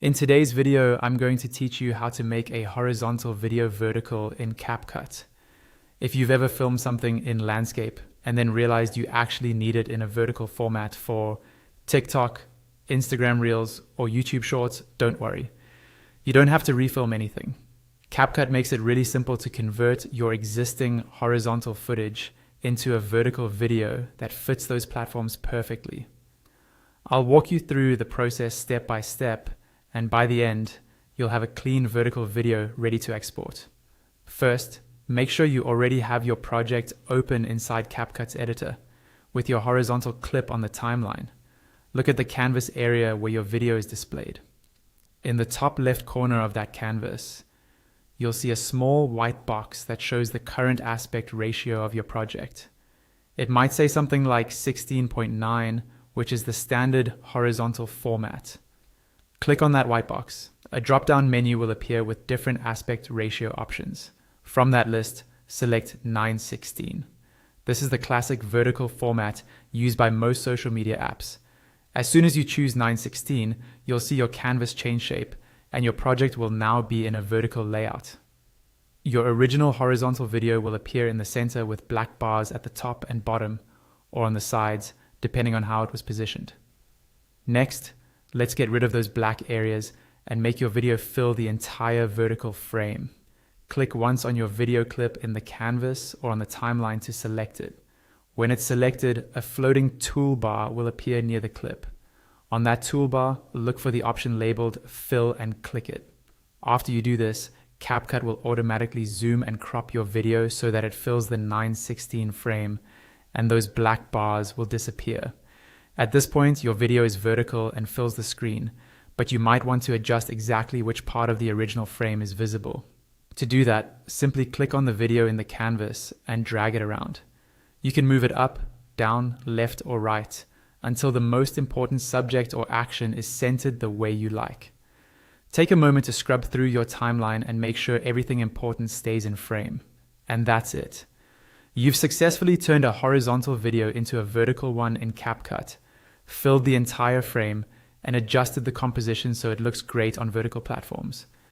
In today's video, I'm going to teach you how to make a horizontal video vertical in CapCut. If you've ever filmed something in landscape and then realized you actually need it in a vertical format for TikTok, Instagram Reels, or YouTube Shorts, don't worry. You don't have to refilm anything. CapCut makes it really simple to convert your existing horizontal footage into a vertical video that fits those platforms perfectly. I'll walk you through the process step by step, and by the end, you'll have a clean vertical video ready to export. First, make sure you already have your project open inside CapCut's editor with your horizontal clip on the timeline. Look at the canvas area where your video is displayed. In the top left corner of that canvas, you'll see a small white box that shows the current aspect ratio of your project. It might say something like 16.9, which is the standard horizontal format. Click on that white box. A drop-down menu will appear with different aspect ratio options. From that list, select 9:16. This is the classic vertical format used by most social media apps. As soon as you choose 9:16, you'll see your canvas change shape, and your project will now be in a vertical layout. Your original horizontal video will appear in the center with black bars at the top and bottom, or on the sides, depending on how it was positioned. Next, let's get rid of those black areas and make your video fill the entire vertical frame. Click once on your video clip in the canvas or on the timeline to select it. When it's selected, a floating toolbar will appear near the clip. On that toolbar, look for the option labeled Fill and click it. After you do this, CapCut will automatically zoom and crop your video so that it fills the 9:16 frame, and those black bars will disappear. At this point, your video is vertical and fills the screen, but you might want to adjust exactly which part of the original frame is visible. To do that, simply click on the video in the canvas and drag it around. You can move it up, down, left, or right until the most important subject or action is centered the way you like. Take a moment to scrub through your timeline and make sure everything important stays in frame. And that's it. You've successfully turned a horizontal video into a vertical one in CapCut, filled the entire frame, and adjusted the composition so it looks great on vertical platforms.